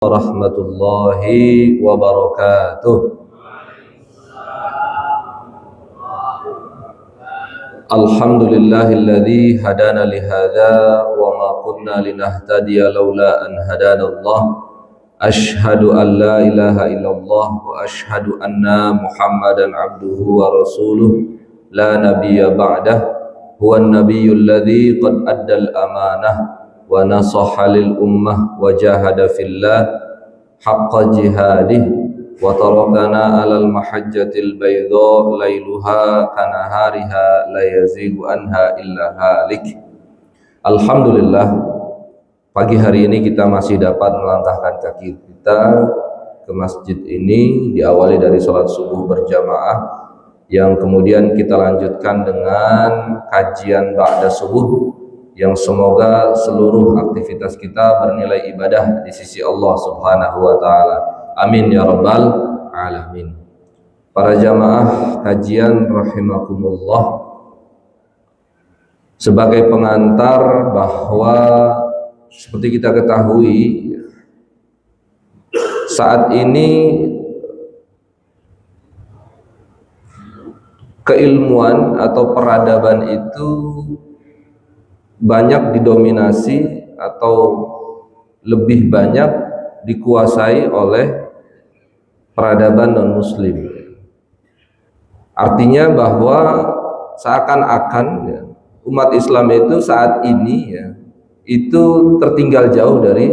Warahmatullahi wabarakatuh. Alhamdulillahilladzi hadana lihadza wa ma kunna linahtadiya laula an hadanallah. Ashhadu an la ilaha illallah wa ashhadu anna Muhammadan abduhu wa rasuluh la nabiyya ba'dah. Huwa an-nabiyyul ladzi qad addal amanah wa nasaha lil ummah wa jahada fillah haqqa jihadih wa tarakana alal mahajjatil baydha lailuha kanahariha la yazigu anha illa halik. Alhamdulillah, pagi hari ini kita masih dapat melangkahkan kaki kita ke masjid ini, diawali dari sholat subuh berjamaah yang kemudian kita lanjutkan dengan kajian ba'da subuh, yang semoga seluruh aktivitas kita bernilai ibadah di sisi Allah Subhanahu wa taala. Amin ya rabbal alamin. Para jamaah kajian rahimakumullah, sebagai pengantar bahwa seperti kita ketahui saat ini keilmuan atau peradaban itu banyak didominasi atau lebih banyak dikuasai oleh peradaban non-muslim. Artinya bahwa seakan-akan umat Islam itu saat ini itu tertinggal jauh dari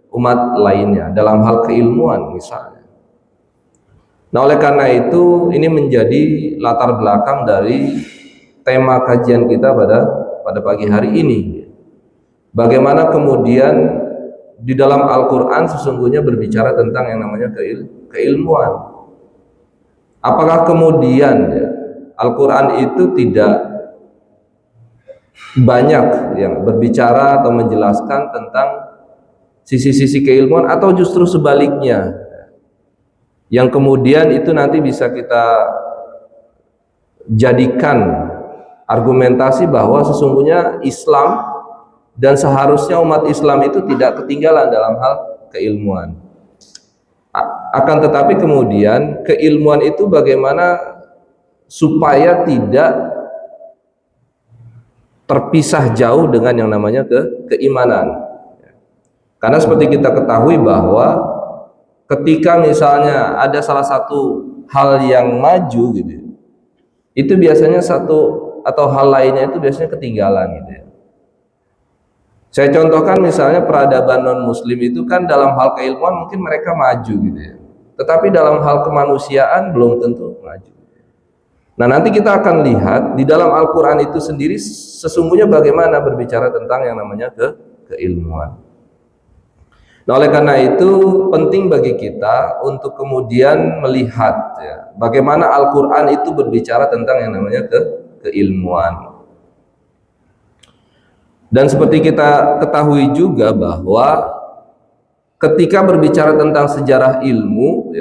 umat lainnya dalam hal keilmuan misalnya. Nah, oleh karena itu ini menjadi latar belakang dari tema kajian kita pada pagi hari ini. Bagaimana kemudian di dalam Al-Quran sesungguhnya berbicara tentang yang namanya keilmuan. Apakah kemudian Al-Quran itu tidak banyak yang berbicara atau menjelaskan tentang sisi-sisi keilmuan, atau justru sebaliknya, yang kemudian itu nanti bisa kita jadikan argumentasi bahwa sesungguhnya Islam dan seharusnya umat Islam itu tidak ketinggalan dalam hal keilmuan. Akan tetapi kemudian keilmuan itu bagaimana supaya tidak terpisah jauh dengan yang namanya keimanan. Karena seperti kita ketahui bahwa ketika misalnya ada salah satu hal yang maju gitu, itu biasanya satu atau hal lainnya itu biasanya ketinggalan gitu ya. Saya contohkan misalnya peradaban non muslim itu kan dalam hal keilmuan mungkin mereka maju gitu ya, tetapi dalam hal kemanusiaan belum tentu maju. Nah, nanti kita akan lihat di dalam Al-Quran itu sendiri sesungguhnya bagaimana berbicara tentang yang namanya keilmuan. Nah, oleh karena itu penting bagi kita untuk kemudian melihat bagaimana Al-Quran itu berbicara tentang yang namanya keilmuan. Dan seperti kita ketahui juga bahwa ketika berbicara tentang sejarah ilmu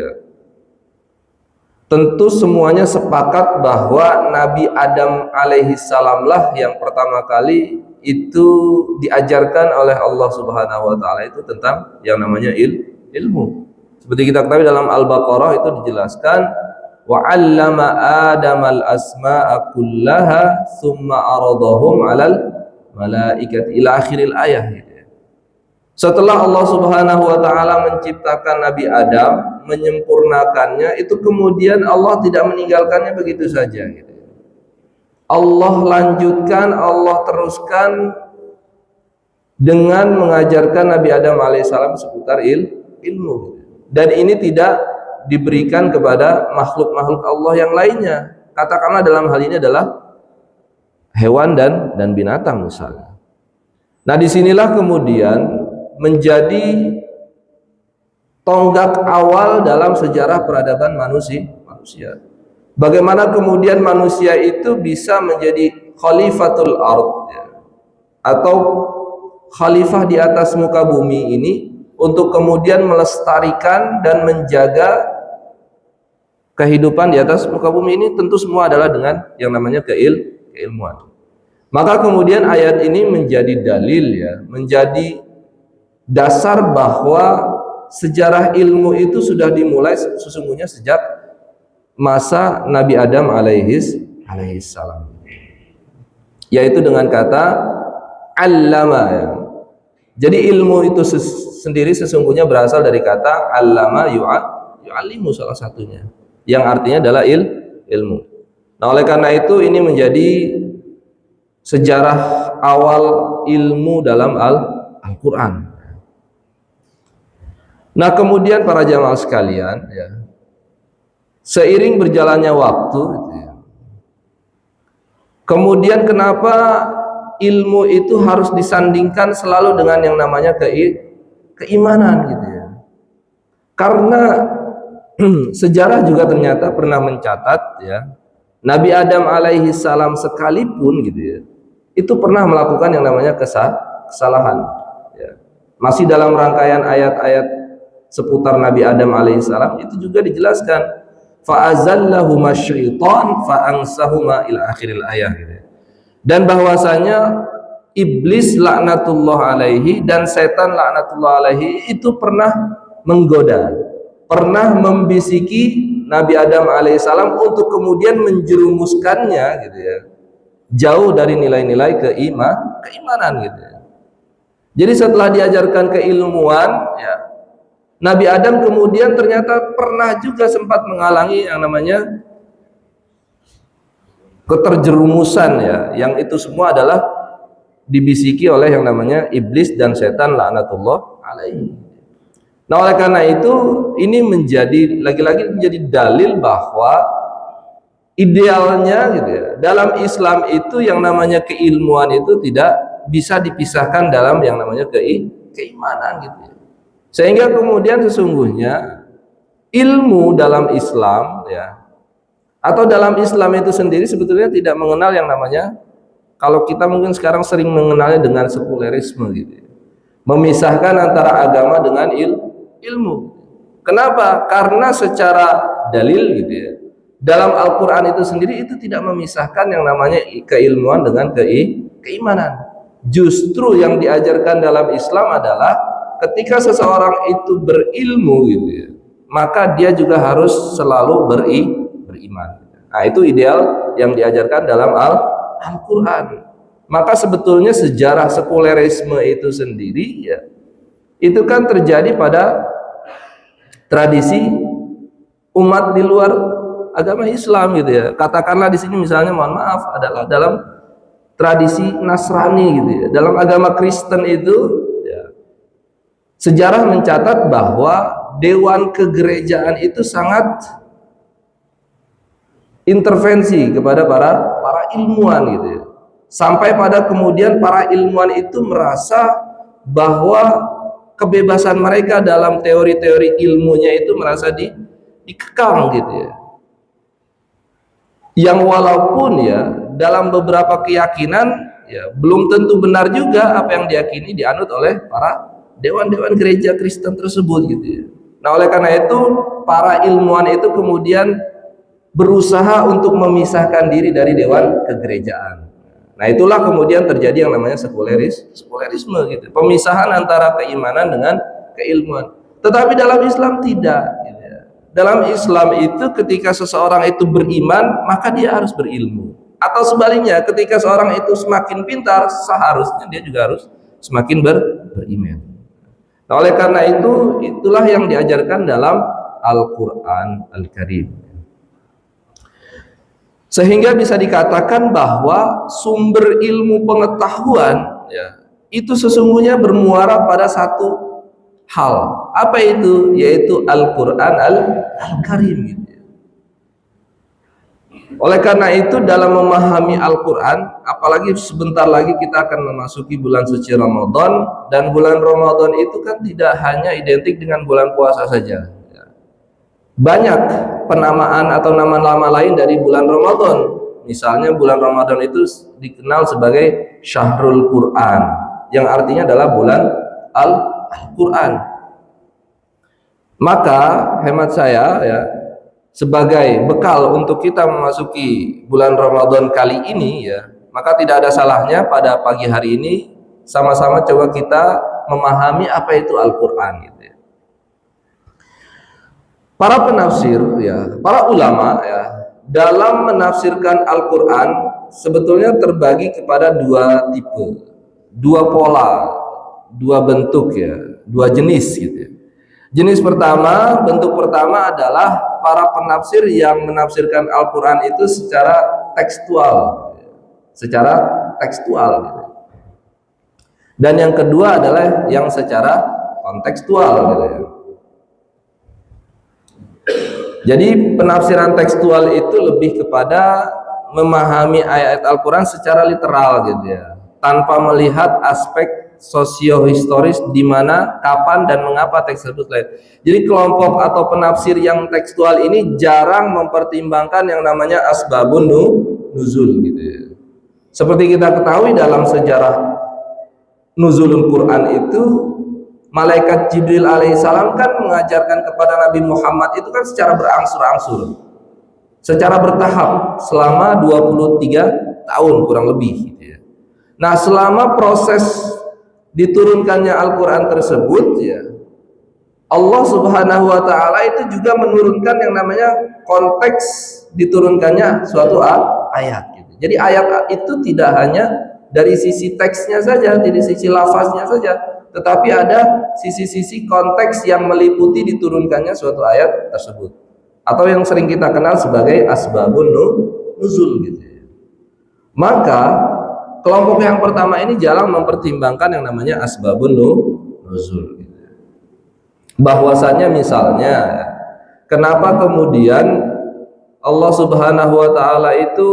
tentu semuanya sepakat bahwa Nabi Adam alaihissalam lah yang pertama kali itu diajarkan oleh Allah Subhanahu wa taala itu tentang yang namanya ilmu. Seperti kita ketahui dalam Al-Baqarah itu dijelaskan wa 'allama Adamal asma'a kullaha tsumma aradahum 'alal malaikati ila akhiril ayah. Setelah Allah Subhanahu wa taala menciptakan Nabi Adam, menyempurnakannya, itu kemudian Allah tidak meninggalkannya begitu saja gitu. Allah lanjutkan, Allah teruskan dengan mengajarkan Nabi Adam alaihissalam seputar ilmu. Dan ini tidak diberikan kepada makhluk-makhluk Allah yang lainnya. Katakanlah dalam hal ini adalah hewan dan binatang misalnya. Nah, disinilah kemudian menjadi tonggak awal dalam sejarah peradaban manusia. Bagaimana kemudian manusia itu bisa menjadi khalifatul ard atau khalifah di atas muka bumi ini untuk kemudian melestarikan dan menjaga kehidupan di atas muka bumi ini, tentu semua adalah dengan yang namanya keilmuan. Maka kemudian ayat ini menjadi dalil menjadi dasar bahwa sejarah ilmu itu sudah dimulai sesungguhnya sejak masa Nabi Adam alaihissalam, yaitu dengan kata allama ya. Jadi ilmu itu sendiri sesungguhnya berasal dari kata allama yu'allimu, salah satunya yang artinya adalah ilmu. Nah, oleh karena itu ini menjadi sejarah awal ilmu dalam Al-Quran. Nah, kemudian para jamaah sekalian ya, seiring berjalannya waktu gitu ya, kemudian kenapa ilmu itu harus disandingkan selalu dengan yang namanya keimanan gitu ya. Karena sejarah juga ternyata pernah mencatat ya, Nabi Adam alaihi salam sekalipun gitu ya, itu pernah melakukan yang namanya kesalahan ya. Masih dalam rangkaian ayat-ayat seputar Nabi Adam alaihi salam itu juga dijelaskan fa'azallahuma syaitan fa'ansahuma ila akhiril ayat gitu ya. Dan bahwasanya iblis laknatullah alaihi dan setan laknatullah alaihi itu pernah menggoda, pernah membisiki Nabi Adam alaihissalam untuk kemudian menjerumuskannya gitu ya, jauh dari nilai-nilai keimanan gitu ya. Jadi setelah diajarkan keilmuan ya, Nabi Adam kemudian ternyata pernah juga sempat mengalami yang namanya keterjerumusan ya, yang itu semua adalah dibisiki oleh yang namanya iblis dan setan laknatullah alaihi. Nah, oleh karena itu ini menjadi lagi-lagi menjadi dalil bahwa idealnya gitu ya, dalam Islam itu yang namanya keilmuan itu tidak bisa dipisahkan dalam yang namanya keimanan gitu ya. Sehingga kemudian sesungguhnya ilmu dalam Islam ya, atau dalam Islam itu sendiri sebetulnya tidak mengenal yang namanya, kalau kita mungkin sekarang sering mengenalnya dengan sekulerisme gitu ya, memisahkan antara agama dengan ilmu. Kenapa? Karena secara dalil gitu ya, dalam Al-Quran itu sendiri itu tidak memisahkan yang namanya keilmuan dengan keimanan. Justru yang diajarkan dalam Islam adalah ketika seseorang itu berilmu gitu ya, maka dia juga harus selalu beriman. Nah, itu ideal yang diajarkan dalam Al-Quran. Maka sebetulnya sejarah sekulerisme itu sendiri ya, itu kan terjadi pada tradisi umat di luar agama Islam gitu ya. Katakanlah di sini misalnya, mohon maaf, adalah dalam tradisi Nasrani gitu ya. Dalam agama Kristen itu ya, sejarah mencatat bahwa dewan kegerejaan itu sangat intervensi kepada para ilmuwan gitu ya. Sampai pada kemudian para ilmuwan itu merasa bahwa kebebasan mereka dalam teori-teori ilmunya itu merasa dikekang gitu ya. Yang walaupun ya dalam beberapa keyakinan ya belum tentu benar juga apa yang diyakini dianut oleh para dewan-dewan gereja Kristen tersebut gitu ya. Nah, oleh karena itu para ilmuwan itu kemudian berusaha untuk memisahkan diri dari dewan kegerejaan. Nah, itulah kemudian terjadi yang namanya sekulerisme gitu. Pemisahan antara keimanan dengan keilmuan. Tetapi dalam Islam tidak gitu ya. Dalam Islam itu ketika seseorang itu beriman, maka dia harus berilmu. Atau sebaliknya, ketika seorang itu semakin pintar, seharusnya dia juga harus semakin beriman. Nah, oleh karena itu itulah yang diajarkan dalam Al-Qur'an Al-Karim. Sehingga bisa dikatakan bahwa sumber ilmu pengetahuan ya, itu sesungguhnya bermuara pada satu hal. Apa itu? Yaitu Al-Qur'an Al-Karim gitu ya. Oleh karena itu dalam memahami Al-Qur'an, apalagi sebentar lagi kita akan memasuki bulan suci Ramadan, dan bulan Ramadan itu kan tidak hanya identik dengan bulan puasa saja. Banyak penamaan atau nama-nama lain dari bulan Ramadan. Misalnya bulan Ramadan itu dikenal sebagai Syahrul Quran, yang artinya adalah bulan Al-Quran. Maka hemat saya ya, sebagai bekal untuk kita memasuki bulan Ramadan kali ini ya, maka tidak ada salahnya pada pagi hari ini sama-sama coba kita memahami apa itu Al-Quran gitu ya. Para penafsir ya, para ulama ya, dalam menafsirkan Al-Qur'an sebetulnya terbagi kepada dua tipe, dua pola, dua bentuk ya, dua jenis gitu ya. Jenis pertama, bentuk pertama adalah para penafsir yang menafsirkan Al-Qur'an itu secara tekstual. Secara tekstual gitu. Dan yang kedua adalah yang secara kontekstual gitu ya. Jadi penafsiran tekstual itu lebih kepada memahami ayat Al-Quran secara literal gitu ya, tanpa melihat aspek sosiohistoris di mana, kapan dan mengapa teks tersebut lahir. Jadi kelompok atau penafsir yang tekstual ini jarang mempertimbangkan yang namanya asbabun nuzul gitu ya. Seperti kita ketahui dalam sejarah nuzulul Quran itu, malaikat Jibril alaihissalam kan mengajarkan kepada Nabi Muhammad itu kan secara berangsur-angsur, secara bertahap selama 23 tahun kurang lebih gitu ya. Nah, selama proses diturunkannya Al-Quran tersebut ya, Allah Subhanahu wa taala itu juga menurunkan yang namanya konteks diturunkannya suatu ayat gitu. Jadi ayat itu tidak hanya dari sisi teksnya saja, dari sisi lafaznya saja, tetapi ada sisi-sisi konteks yang meliputi diturunkannya suatu ayat tersebut, atau yang sering kita kenal sebagai asbabun nuzul gitu. Maka kelompok yang pertama ini jarang mempertimbangkan yang namanya asbabun nuzul gitu. Bahwasanya misalnya, kenapa kemudian Allah Subhanahu wa taala itu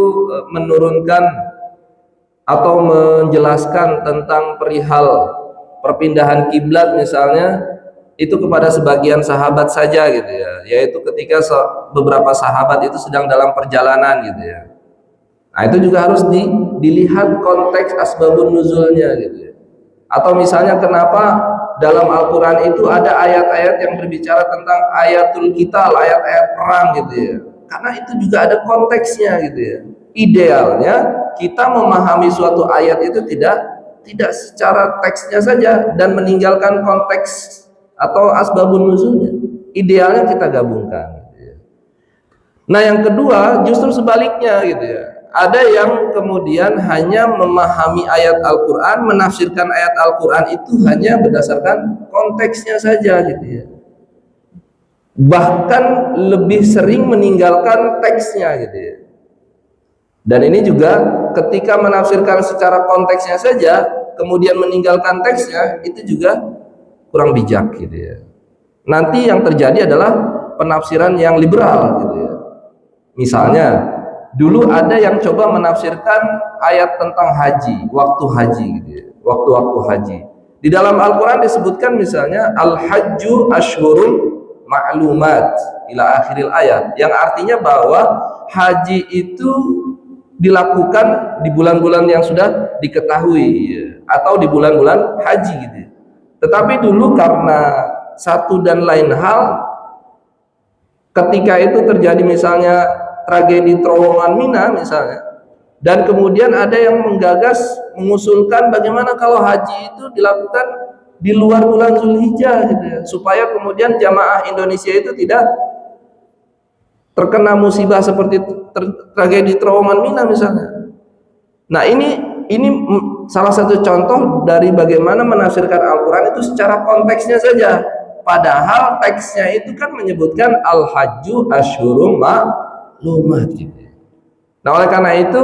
menurunkan atau menjelaskan tentang perihal perpindahan kiblat misalnya itu kepada sebagian sahabat saja gitu ya, yaitu ketika beberapa sahabat itu sedang dalam perjalanan gitu ya. Nah, itu juga harus dilihat konteks asbabun nuzulnya gitu ya. Atau misalnya kenapa dalam Al-Quran itu ada ayat-ayat yang berbicara tentang ayatul qital, ayat-ayat perang gitu ya, karena itu juga ada konteksnya gitu ya. Idealnya kita memahami suatu ayat itu tidak secara teksnya saja dan meninggalkan konteks atau asbabun nuzulnya. Idealnya kita gabungkan gitu ya. Nah, yang kedua justru sebaliknya gitu ya. Ada yang kemudian hanya memahami ayat Al-Quran, menafsirkan ayat Al-Quran itu hanya berdasarkan konteksnya saja gitu ya. Bahkan lebih sering meninggalkan teksnya gitu ya. Dan ini juga ketika menafsirkan secara konteksnya saja, kemudian meninggalkan teksnya, itu juga kurang bijak gitu ya. Nanti yang terjadi adalah penafsiran yang liberal gitu ya. Misalnya dulu ada yang coba menafsirkan ayat tentang haji, waktu haji gitu ya, waktu-waktu haji. Di dalam Al-Quran disebutkan misalnya al-hajju ashhurun ma'lumat ila akhiril ayat, yang artinya bahwa haji itu dilakukan di bulan-bulan yang sudah diketahui ya, atau di bulan-bulan haji gitu ya. Tetapi dulu karena satu dan lain hal, ketika itu terjadi misalnya tragedi terowongan Mina misalnya, dan kemudian ada yang menggagas mengusulkan bagaimana kalau haji itu dilakukan di luar bulan Zulhijjah gitu ya, supaya kemudian jamaah Indonesia itu tidak terkena musibah seperti tragedi terowongan Mina misalnya. Nah, ini salah satu contoh dari bagaimana menafsirkan Al-Quran itu secara konteksnya saja, padahal teksnya itu kan menyebutkan al-hajju asyhurum ma'lumat gitu. Nah, oleh karena itu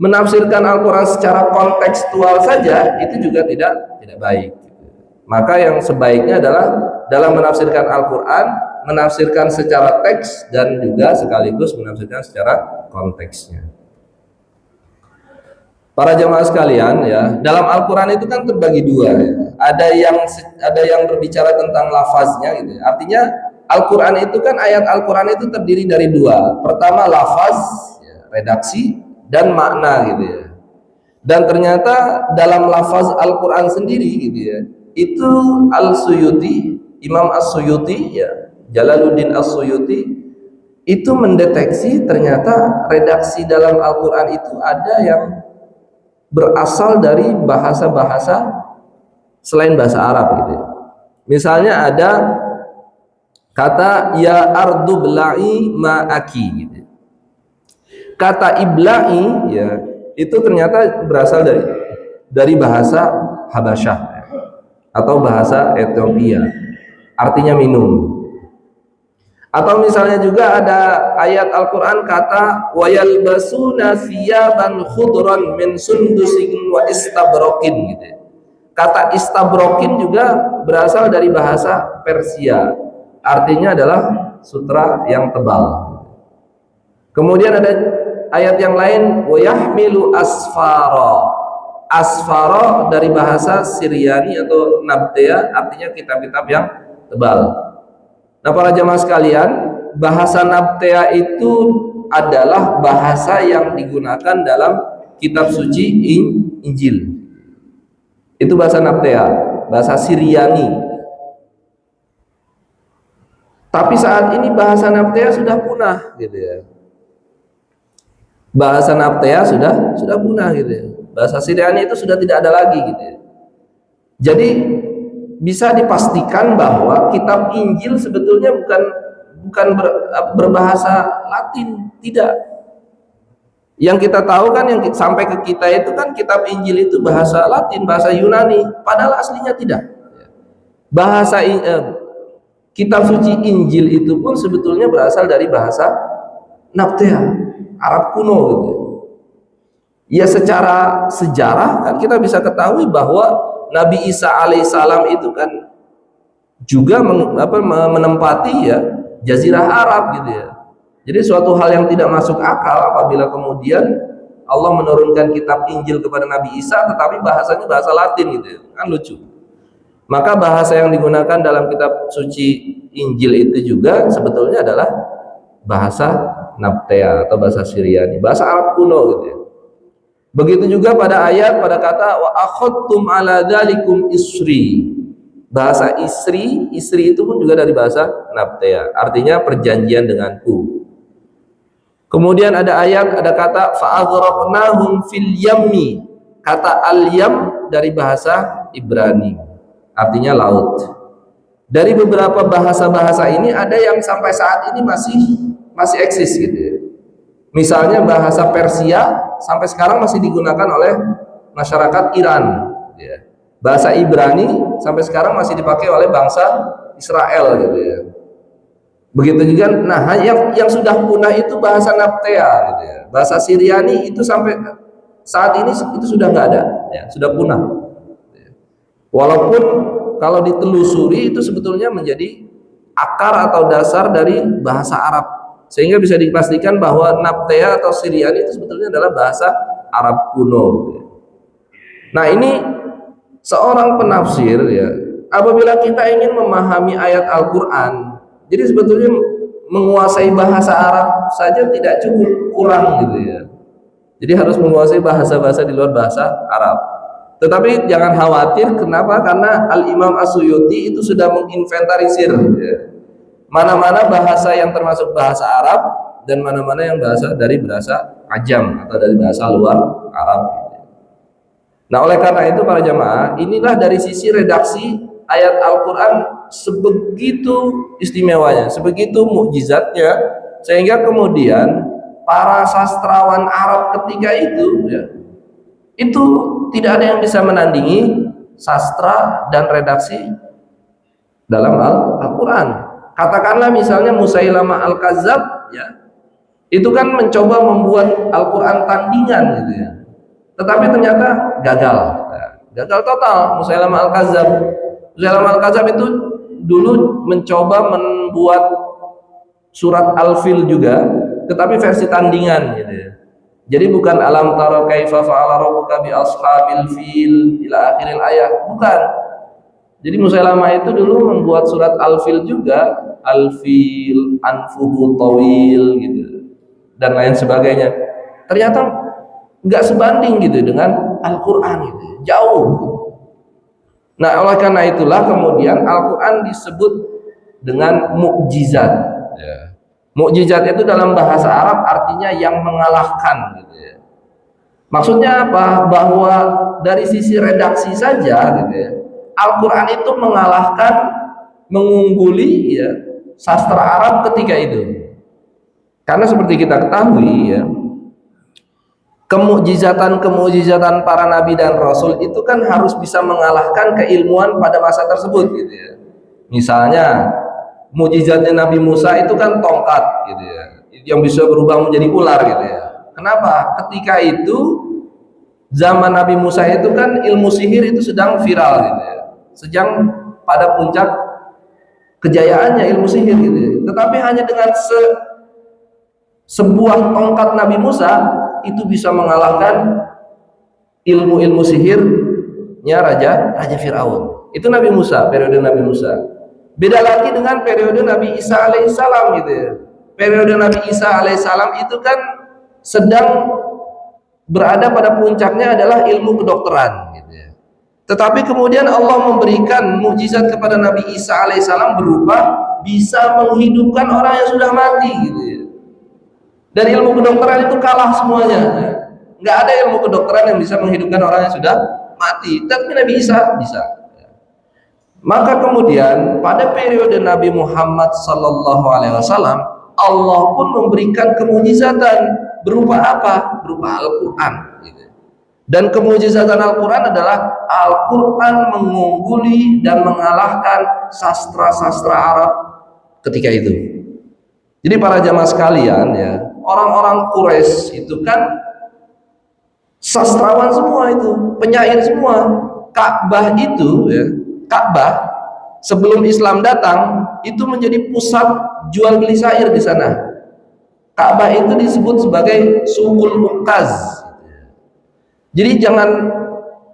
menafsirkan Al-Quran secara kontekstual saja itu juga tidak baik gitu. Maka yang sebaiknya adalah dalam menafsirkan Al-Quran, menafsirkan secara teks dan juga sekaligus menafsirkan secara konteksnya. Para jamaah sekalian ya, dalam Al-Quran itu kan terbagi dua ya. Ada yang berbicara tentang lafaznya gitu. Artinya Al-Quran itu kan, ayat Al-Quran itu terdiri dari dua. Pertama lafaz ya, redaksi, dan makna gitu ya. Dan ternyata dalam lafaz Al-Quran sendiri gitu ya, itu Al-Suyuti, Imam As-Suyuti ya, Jalaluddin As-Suyuti itu mendeteksi ternyata redaksi dalam Al-Quran itu ada yang berasal dari bahasa-bahasa selain bahasa Arab gitu ya. Misalnya ada Kata ya ardu bla'i ma'aki gitu. Kata ibla'i ya itu ternyata berasal dari bahasa Habasyah atau bahasa Ethiopia, artinya minum. Atau misalnya juga ada ayat Al-Quran kata wayalbasuna thiyaban khudran min sundusin wa istabrokin gitu. Kata istabrokin juga berasal dari bahasa Persia, artinya adalah sutra yang tebal. Kemudian ada ayat yang lain wayahmilu asfara. Asfara dari bahasa Syriani atau Nabtea, artinya kitab-kitab yang tebal. Nah para jamaah sekalian, bahasa Nabtea itu adalah bahasa yang digunakan dalam kitab suci Injil. Itu bahasa Nabtea, bahasa Syriani. Tapi saat ini bahasa Nabtea sudah punah gitu ya. Bahasa Nabtea sudah punah gitu ya. Bahasa Syriani itu sudah tidak ada lagi gitu ya. Jadi bisa dipastikan bahwa kitab Injil sebetulnya bukan berbahasa Latin, tidak. Yang kita tahu kan yang sampai ke kita itu kan kitab Injil itu bahasa Latin, bahasa Yunani, padahal aslinya tidak. Bahasa kitab suci Injil itu pun sebetulnya berasal dari bahasa Nabtea, Arab kuno gitu. Ya secara sejarah kan kita bisa ketahui bahwa Nabi Isa alaihissalam itu kan juga menempati ya Jazirah Arab gitu ya. Jadi suatu hal yang tidak masuk akal apabila kemudian Allah menurunkan kitab Injil kepada Nabi Isa tetapi bahasanya bahasa Latin gitu ya. Kan lucu. Maka bahasa yang digunakan dalam kitab suci Injil itu juga sebetulnya adalah bahasa Nabtea atau bahasa Syriani, bahasa Arab kuno gitu ya. Begitu juga pada ayat pada kata wa akhadtum ala dzalikum isri. Bahasa isri itu pun juga dari bahasa Nabtea, artinya perjanjian denganku. Kemudian ada ayat ada kata fa aghraqnahum fil yammi. Kata al-yam dari bahasa Ibrani, artinya laut. Dari beberapa bahasa-bahasa ini ada yang sampai saat ini masih eksis gitu ya. Misalnya bahasa Persia sampai sekarang masih digunakan oleh masyarakat Iran ya. Bahasa Ibrani sampai sekarang masih dipakai oleh bangsa Israel gitu ya. Begitu juga nah yang sudah punah itu bahasa Nabtea gitu ya. Bahasa Syriani itu sampai saat ini itu sudah nggak ada ya, sudah punah. Walaupun kalau ditelusuri itu sebetulnya menjadi akar atau dasar dari bahasa Arab, sehingga bisa dipastikan bahwa Nabtea atau Syriani itu sebetulnya adalah bahasa Arab kuno. Nah ini seorang penafsir ya, apabila kita ingin memahami ayat Al-Quran, jadi sebetulnya menguasai bahasa Arab saja tidak cukup, kurang gitu ya. Jadi harus menguasai bahasa-bahasa di luar bahasa Arab. Tetapi jangan khawatir, kenapa? Karena Al-Imam As-Suyuti itu sudah menginventarisir ya, mana-mana bahasa yang termasuk bahasa Arab dan mana-mana yang dari bahasa Ajam atau dari bahasa luar Arab. Nah oleh karena itu para jamaah, inilah dari sisi redaksi ayat Al-Quran sebegitu istimewanya, sebegitu mukjizatnya, sehingga kemudian para sastrawan Arab ketika itu ya, itu tidak ada yang bisa menandingi sastra dan redaksi dalam Al-Quran. Katakanlah misalnya Musailamah Al-Kadzab ya, itu kan mencoba membuat Al-Quran tandingan gitu ya, tetapi ternyata gagal total. Musailamah Al-Kadzab itu dulu mencoba membuat surat Al-Fil juga, tetapi versi tandingan gitu ya. Jadi bukan alam tara kaifa fa'ala rabbuka bi ashabil fil ila akhiril ayat, bukan. Jadi Musailamah itu dulu membuat surat Al-Fil juga, Al-Fil anfuhu tawil gitu dan lain sebagainya. Ternyata nggak sebanding gitu dengan Al-Quran gitu, jauh. Nah oleh karena itulah kemudian Al-Quran disebut dengan mukjizat ya. Mukjizat itu dalam bahasa Arab artinya yang mengalahkan gitu ya. Maksudnya apa? Bahwa dari sisi redaksi saja gitu ya, Al-Quran itu mengalahkan, mengungguli ya, sastra Arab ketika itu. Karena seperti kita ketahui ya, kemujizatan para nabi dan rasul itu kan harus bisa mengalahkan keilmuan pada masa tersebut gitu ya. Misalnya mujizatnya Nabi Musa itu kan tongkat gitu ya, yang bisa berubah menjadi ular gitu ya. Kenapa? Ketika itu zaman Nabi Musa itu kan ilmu sihir itu sedang viral gitu ya, sedang pada puncak kejayaannya ilmu sihir gitu ya. Tetapi hanya dengan sebuah tongkat Nabi Musa itu bisa mengalahkan ilmu-ilmu sihirnya Raja Fir'aun. Itu Nabi Musa, periode Nabi Musa. Beda lagi dengan periode Nabi Isa alaihissalam gitu ya. Periode Nabi Isa alaihissalam itu kan sedang berada pada puncaknya adalah ilmu kedokteran gitu ya. Tetapi kemudian Allah memberikan mukjizat kepada Nabi Isa alaihissalam berupa bisa menghidupkan orang yang sudah mati gitu ya. Dan ilmu kedokteran itu kalah semuanya. Nggak ada ilmu kedokteran yang bisa menghidupkan orang yang sudah mati. Tapi Nabi Isa bisa. Maka kemudian pada periode Nabi Muhammad SAW, Allah pun memberikan kemujizatan berupa apa? Berupa Al-Quran. Dan kemujizatan Al-Quran adalah Al-Quran mengungguli dan mengalahkan sastra-sastra Arab ketika itu. Jadi para jamaah sekalian ya, orang-orang Quraisy itu kan sastrawan semua itu, penyair semua. Ka'bah itu ya, Ka'bah sebelum Islam datang itu menjadi pusat jual beli syair di sana. Ka'bah itu disebut sebagai Suqul Uqaz. Jadi jangan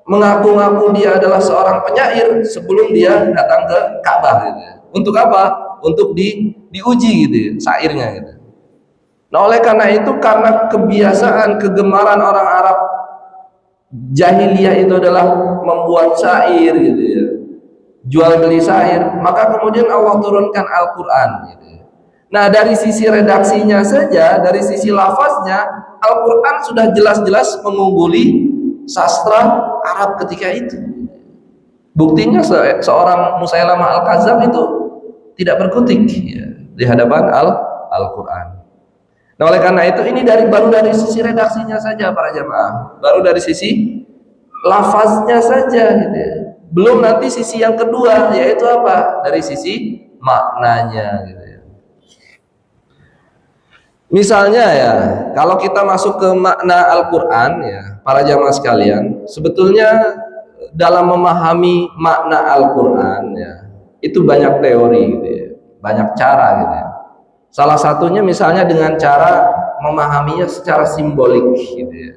mengaku-ngaku dia adalah seorang penyair sebelum dia datang ke Ka'bah gitu. Untuk apa? Untuk diuji gitu syairnya gitu. Nah oleh karena itu, karena kebiasaan kegemaran orang Arab jahiliyah itu adalah membuat syair gitu ya, jual beli syair, maka kemudian Allah turunkan Al-Quran gitu. Nah dari sisi redaksinya saja, dari sisi lafaznya, Al-Quran sudah jelas-jelas mengungguli sastra Arab ketika itu. Buktinya seorang Musailamah Al-Kadzab itu tidak berkutik ya, di hadapan Al-Quran. Nah oleh karena itu ini baru dari sisi redaksinya saja para jamaah, baru dari sisi lafaznya saja gitu ya. Belum nanti sisi yang kedua, yaitu apa? Dari sisi maknanya gitu ya. Misalnya ya, kalau kita masuk ke makna Al-Quran ya, para jamaah sekalian, sebetulnya dalam memahami makna Al-Quran ya, itu banyak teori gitu ya, banyak cara gitu ya. Salah satunya misalnya dengan cara memahaminya secara simbolik gitu ya.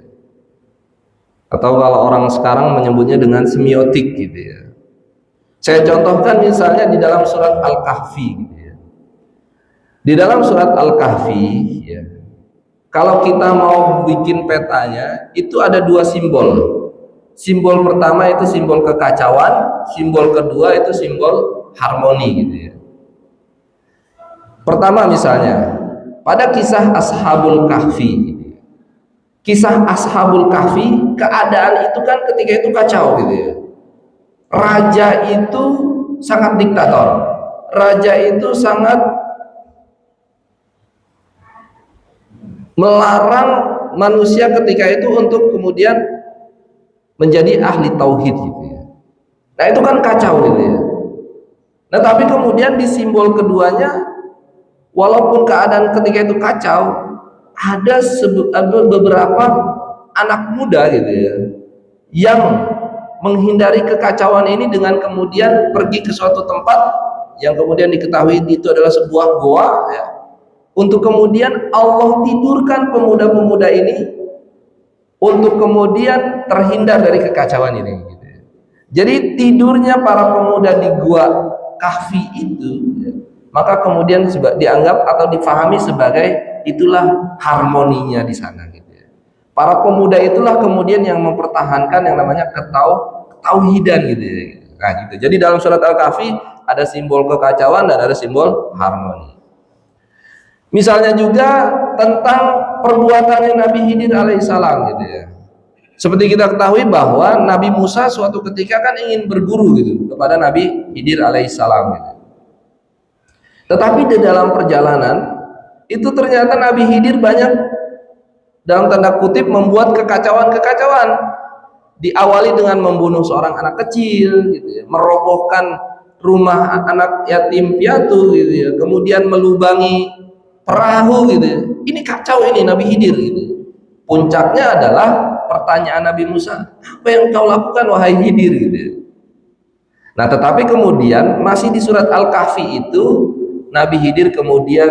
Atau kalau orang sekarang menyebutnya dengan semiotik gitu ya. Saya contohkan misalnya di dalam surat Al-Kahfi gitu ya. Di dalam surat Al-Kahfi ya, kalau kita mau bikin petanya itu ada dua simbol. Simbol pertama itu simbol kekacauan, simbol kedua itu simbol harmoni gitu ya. Pertama misalnya pada kisah Ashabul Kahfi, kisah Ashabul Kahfi, keadaan itu kan ketika itu kacau gitu ya. Raja itu sangat diktator, raja itu sangat melarang manusia ketika itu untuk kemudian menjadi ahli tauhid gitu ya. Nah itu kan kacau gitu ya. Nah tapi kemudian di simbol keduanya, walaupun keadaan ketika itu kacau, ada beberapa anak muda gitu ya, yang menghindari kekacauan ini dengan kemudian pergi ke suatu tempat yang kemudian diketahui itu adalah sebuah goa ya, untuk kemudian Allah tidurkan pemuda-pemuda ini untuk kemudian terhindar dari kekacauan ini gitu ya. Jadi tidurnya para pemuda di gua Kahfi itu ya, maka kemudian dianggap atau difahami sebagai itulah harmoninya di sana gitu ya. Para pemuda itulah kemudian yang mempertahankan yang namanya ketauhidan gitu ya. Nah gitu. Jadi dalam surat Al-Kahfi ada simbol kekacauan dan ada simbol harmoni. Misalnya juga tentang perbuatannya Nabi Khidir alaihissalam gitu ya. Seperti kita ketahui bahwa Nabi Musa suatu ketika kan ingin berguru gitu kepada Nabi Khidir alaihissalam gitu. Tetapi di dalam perjalanan itu ternyata Nabi Khidir banyak dalam tanda kutip membuat kekacauan-kekacauan. Diawali dengan membunuh seorang anak kecil gitu ya, merobohkan rumah anak yatim piatu gitu ya, kemudian melubangi perahu gitu ya. Ini kacau ini Nabi Khidir gitu. Puncaknya adalah pertanyaan Nabi Musa, apa yang kau lakukan wahai Khidir gitu ya. Nah, tetapi kemudian masih di surat Al-Kahfi itu Nabi Khidir kemudian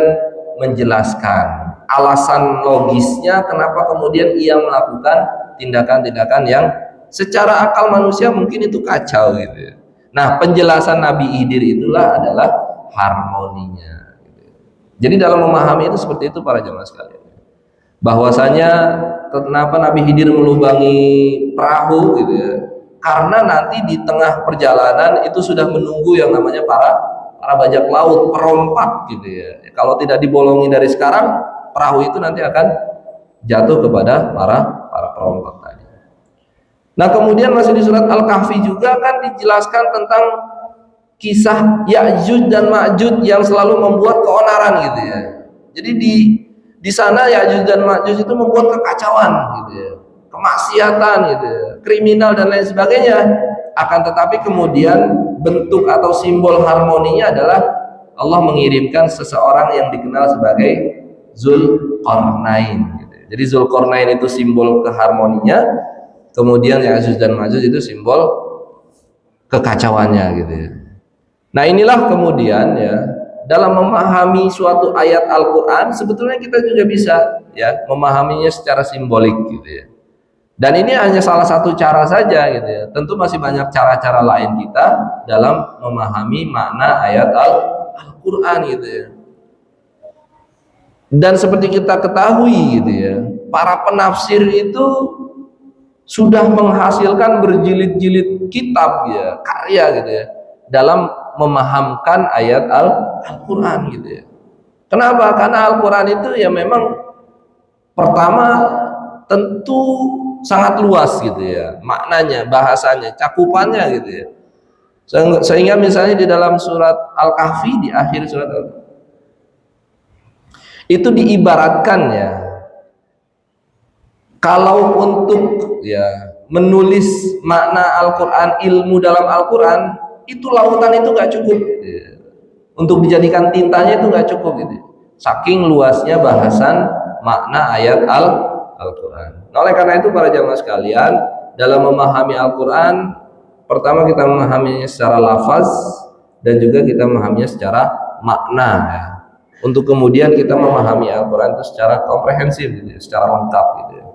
menjelaskan alasan logisnya kenapa kemudian ia melakukan tindakan-tindakan yang secara akal manusia mungkin itu kacau gitu ya. Nah, penjelasan Nabi Khidir itulah adalah harmoninya gitu ya. Jadi dalam memahami itu seperti itu para jemaah sekalian, bahwasanya kenapa Nabi Khidir melubangi perahu gitu ya, karena nanti di tengah perjalanan itu sudah menunggu yang namanya para bajak laut, perompak gitu ya. Kalau tidak dibolongi dari sekarang, perahu itu nanti akan jatuh kepada para perompak tadi. Nah, kemudian masih di surat Al-Kahfi juga kan dijelaskan tentang kisah Ya'juj dan Ma'juj yang selalu membuat keonaran gitu ya. Jadi di sana Ya'juj dan Ma'juj itu membuat kekacauan gitu ya, kemaksiatan gitu ya, kriminal dan lain sebagainya. Akan tetapi kemudian bentuk atau simbol harmoninya adalah Allah mengirimkan seseorang yang dikenal sebagai Zulkarnain gitu. Jadi Zulkarnain itu simbol keharmoninya, kemudian Ya'juj dan Ma'juj itu simbol kekacauannya gitu ya. Nah, inilah kemudian ya, dalam memahami suatu ayat Al-Qur'an sebetulnya kita juga bisa ya memahaminya secara simbolik gitu ya. Dan ini hanya salah satu cara saja gitu ya. Tentu masih banyak cara-cara lain kita dalam memahami makna ayat Al-Qur'an gitu ya. Dan seperti kita ketahui gitu ya, para penafsir itu sudah menghasilkan berjilid-jilid kitab ya, karya gitu ya, dalam memahamkan ayat Al-Qur'an gitu ya. Kenapa? Karena Al-Qur'an itu ya memang pertama tentu sangat luas gitu ya, maknanya, bahasanya, cakupannya gitu ya. Sehingga misalnya di dalam surat Al-Kahfi, di akhir surat Al-Kahfi itu diibaratkan ya, kalau untuk ya menulis makna Al-Quran, ilmu dalam Al-Quran itu lautan itu nggak cukup gitu ya. Untuk dijadikan tintanya itu nggak cukup gitu ya. Saking luasnya bahasan makna ayat Al-Quran. Nah, oleh karena itu para jamaah sekalian, dalam memahami Al-Quran, pertama kita memahaminya secara lafaz dan juga kita memahaminya secara makna ya. Untuk kemudian kita memahami Al-Quran itu secara komprehensif gitu ya, secara lengkap gitu ya.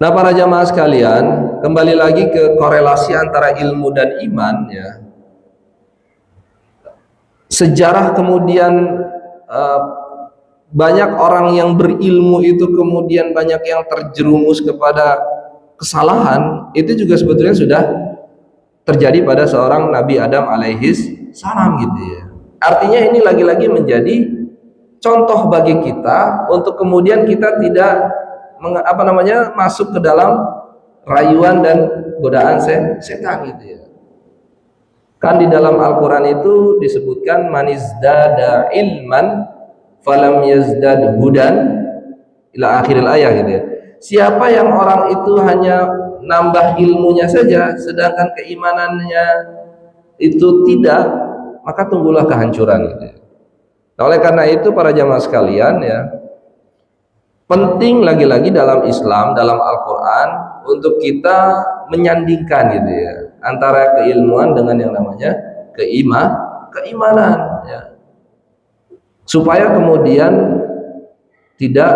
Nah, para jamaah sekalian, kembali lagi ke korelasi antara ilmu dan iman ya. Sejarah kemudian banyak orang yang berilmu itu kemudian banyak yang terjerumus kepada kesalahan, itu juga sebetulnya sudah terjadi pada seorang Nabi Adam alaihis salam gitu ya. Artinya ini lagi-lagi menjadi contoh bagi kita untuk kemudian kita tidak masuk ke dalam rayuan dan godaan setan gitu ya. Kan di dalam Al-Quran itu disebutkan manizdada ilman falam yazdad hudan ila akhiril ayah gitu ya. Siapa yang orang itu hanya nambah ilmunya saja sedangkan keimanannya itu tidak, maka tunggulah kehancuran gitu ya. Nah, oleh karena itu para jamaah sekalian ya, penting lagi-lagi dalam Islam, dalam Al-Quran untuk kita menyandingkan gitu ya antara keilmuan dengan yang namanya keimanan ya. Supaya kemudian tidak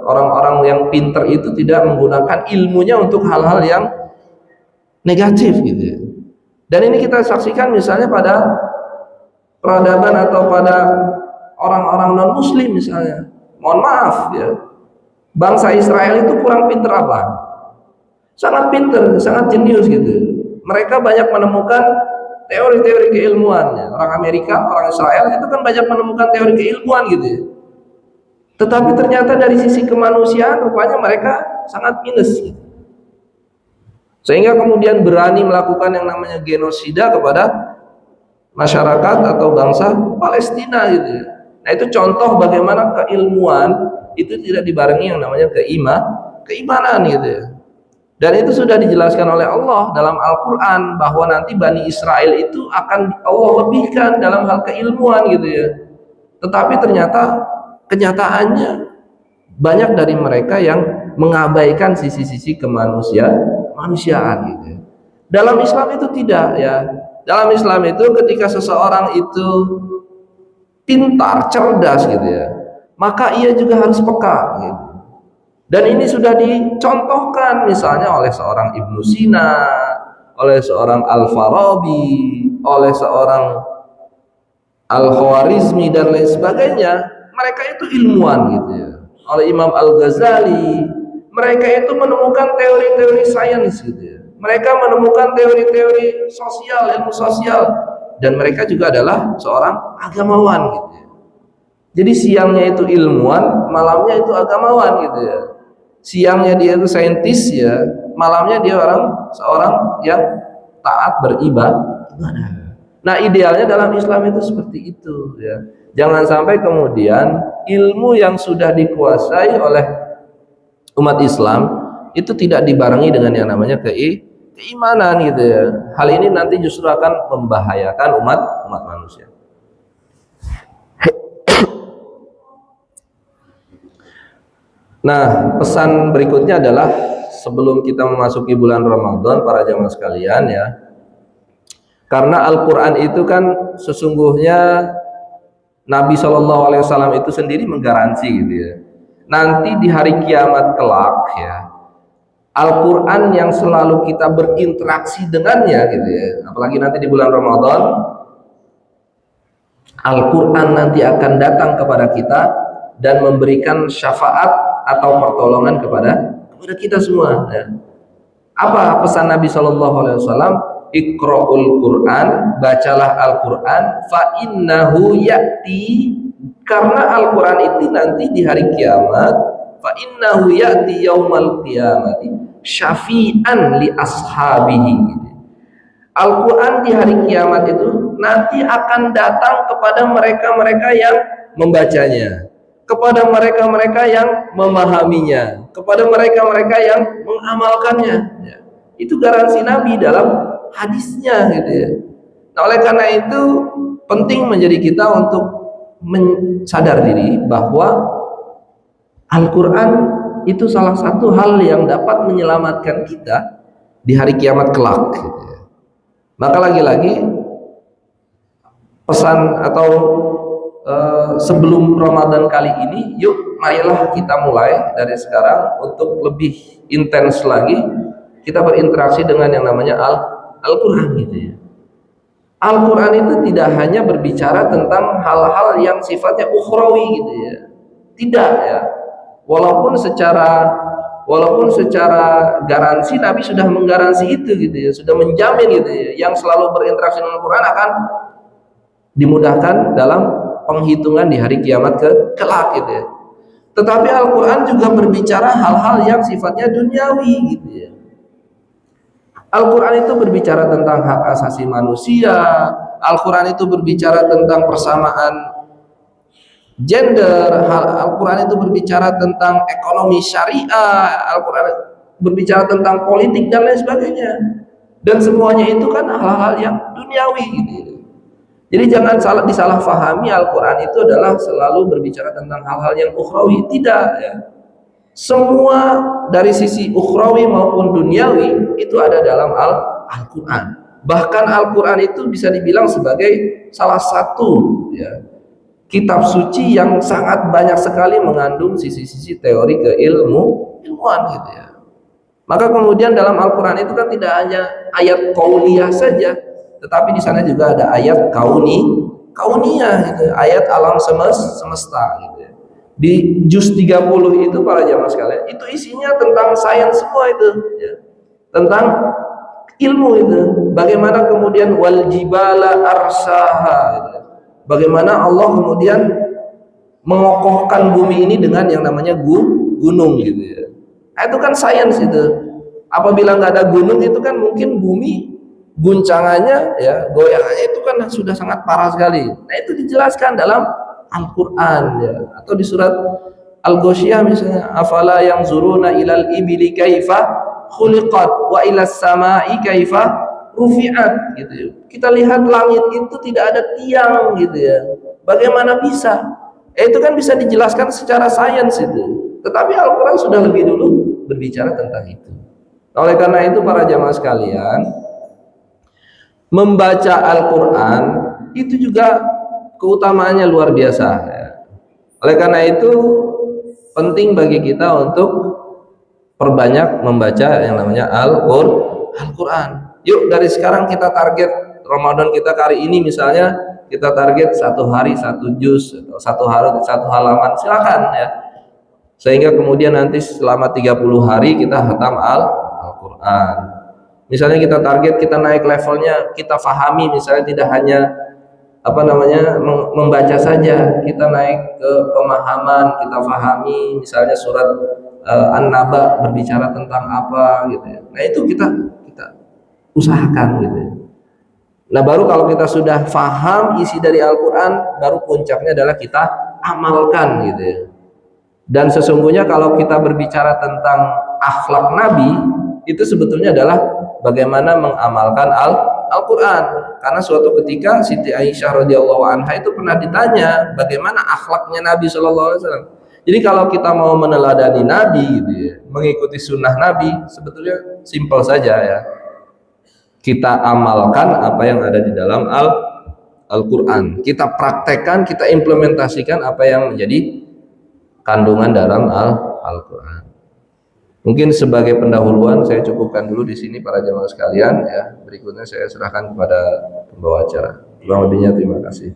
orang-orang yang pinter itu tidak menggunakan ilmunya untuk hal-hal yang negatif gitu ya. Dan ini kita saksikan misalnya pada peradaban atau pada orang-orang non muslim misalnya. Mohon maaf ya, bangsa Israel itu kurang pinter apa? Sangat pinter, sangat jenius gitu. Mereka banyak menemukan teori-teori keilmuannya. Orang Amerika, orang Israel itu kan banyak menemukan teori keilmuan gitu ya. Tetapi ternyata dari sisi kemanusiaan rupanya mereka sangat minus gitu. Sehingga kemudian berani melakukan yang namanya genosida kepada masyarakat atau bangsa Palestina gitu ya. Nah, itu contoh bagaimana keilmuan itu tidak dibarengi yang namanya keimanan gitu ya. Dan itu sudah dijelaskan oleh Allah dalam Al-Quran bahwa nanti Bani Israel itu akan Allah lebihkan dalam hal keilmuan gitu ya. Tetapi ternyata kenyataannya banyak dari mereka yang mengabaikan sisi-sisi kemanusiaan gitu ya. Dalam Islam itu tidak ya. Dalam Islam itu ketika seseorang itu pintar, cerdas gitu ya, maka ia juga harus peka gitu. Dan ini sudah dicontohkan misalnya oleh seorang Ibnu Sina, oleh seorang Al-Farabi, oleh seorang Al-Khwarizmi dan lain sebagainya. Mereka itu ilmuwan gitu ya. Oleh Imam Al-Ghazali, mereka itu menemukan teori-teori sains gitu ya. Mereka menemukan teori-teori sosial, ilmu sosial, dan mereka juga adalah seorang agamawan gitu ya. Jadi siangnya itu ilmuwan, malamnya itu agamawan gitu ya. Siangnya dia itu saintis ya, malamnya dia seorang yang taat beribadah. Nah, idealnya dalam Islam itu seperti itu ya. Jangan sampai kemudian ilmu yang sudah dikuasai oleh umat Islam itu tidak dibarengi dengan yang namanya keimanan gitu ya. Hal ini nanti justru akan membahayakan umat manusia. Nah, pesan berikutnya adalah sebelum kita memasuki bulan Ramadan, para jamaah sekalian ya, karena Al-Quran itu kan sesungguhnya Nabi SAW itu sendiri menggaransi gitu ya, nanti di hari kiamat kelak ya, Al-Quran yang selalu kita berinteraksi dengannya gitu ya, apalagi nanti di bulan Ramadan, Al-Quran nanti akan datang kepada kita dan memberikan syafaat atau pertolongan kepada kita semua ya. Apa pesan Nabi SAW? Iqra'ul Quran, bacalah Al-Quran, fa innahu ya'ti, karena Al-Quran itu nanti di hari kiamat, fa innahu ya'ti yaumal qiyamati syafi'an li ashabihi. Al-Quran di hari kiamat itu nanti akan datang kepada mereka-mereka yang membacanya, kepada mereka-mereka yang memahaminya, kepada mereka-mereka yang mengamalkannya ya. Itu garansi Nabi dalam hadisnya gitu ya. Nah, oleh karena itu penting menjadi kita untuk sadar diri bahwa Al-Quran itu salah satu hal yang dapat menyelamatkan kita di hari kiamat kelak gitu ya. Maka lagi-lagi pesan atau sebelum Ramadan kali ini, yuk marilah kita mulai dari sekarang untuk lebih intens lagi kita berinteraksi dengan yang namanya Al-Quran gitu ya. Al-Quran itu tidak hanya berbicara tentang hal-hal yang sifatnya ukhrawi gitu ya, tidak ya. Walaupun secara garansi Nabi sudah menggaransi itu gitu ya, sudah menjamin gitu ya, yang selalu berinteraksi dengan Al-Quran akan dimudahkan dalam penghitungan di hari kiamat kelak gitu ya. Tetapi Al-Quran juga berbicara hal-hal yang sifatnya duniawi gitu ya. Al-Quran itu berbicara tentang hak asasi manusia, Al-Quran itu berbicara tentang persamaan gender, Al-Quran itu berbicara tentang ekonomi syariah, Al-Quran berbicara tentang politik dan lain sebagainya. Dan semuanya itu kan hal-hal yang duniawi gitu. Jadi jangan disalahfahami Al-Quran itu adalah selalu berbicara tentang hal-hal yang ukhrawi, tidak ya. Semua dari sisi ukhrawi maupun duniawi itu ada dalam Al-Quran. Bahkan Al-Quran itu bisa dibilang sebagai salah satu ya, kitab suci yang sangat banyak sekali mengandung sisi-sisi teori ilmuwan gitu ya. Maka kemudian dalam Al-Quran itu kan tidak hanya ayat qauliyah saja, tetapi di sana juga ada ayat kauniyah gitu, ayat alam semesta gitu ya. Di juz 30 itu para jamaah sekalian, itu isinya tentang sains semua itu ya. Tentang ilmu itu. Bagaimana kemudian wal jibala arsaha gitu. Bagaimana Allah kemudian mengokohkan bumi ini dengan yang namanya gunung gitu ya. Nah, itu kan sains itu. Apabila nggak ada gunung itu kan mungkin bumi guncangannya ya, goyangannya itu kan sudah sangat parah sekali. Nah, itu dijelaskan dalam Al-Qur'an ya, atau di surat Al-Ghasyiyah misalnya, afala yang zuruna ilal ibili kaifa khuliqat wa ilas samai kaifa rufi'at gitu ya. Kita lihat langit itu tidak ada tiang gitu ya. Bagaimana bisa? Itu kan bisa dijelaskan secara sains itu. Tetapi Al-Qur'an sudah lebih dulu berbicara tentang itu. Oleh karena itu para jamaah sekalian, membaca Al-Quran itu juga keutamaannya luar biasa ya. Oleh karena itu penting bagi kita untuk perbanyak membaca yang namanya Al-Quran. Yuk dari sekarang kita target Ramadan kita kali ini misalnya, kita target satu hari satu juz, atau satu hari satu halaman, silakan ya, sehingga kemudian nanti selama 30 hari kita hatam Al-Quran. Misalnya kita target, kita naik levelnya, kita fahami, misalnya tidak hanya membaca saja, kita naik ke pemahaman, kita fahami, misalnya surat An-Naba berbicara tentang apa gitu ya. Nah, itu kita usahakan gitu ya. Nah, baru kalau kita sudah faham isi dari Al-Quran, baru puncaknya adalah kita amalkan gitu ya. Dan sesungguhnya kalau kita berbicara tentang akhlak Nabi, itu sebetulnya adalah bagaimana mengamalkan Al-Quran. Karena suatu ketika Siti Aisyah radhiyallahu anha itu pernah ditanya bagaimana akhlaknya Nabi Shallallahu Alaihi Wasallam. Jadi kalau kita mau meneladani Nabi gitu ya, mengikuti sunnah Nabi, sebetulnya simpel saja ya. Kita amalkan apa yang ada di dalam Al-Quran. Kita praktekkan, kita implementasikan apa yang menjadi kandungan dalam Al-Quran. Mungkin sebagai pendahuluan saya cukupkan dulu di sini para jamaah sekalian ya. Berikutnya saya serahkan kepada pembawa acara. Kurang lebihnya terima kasih.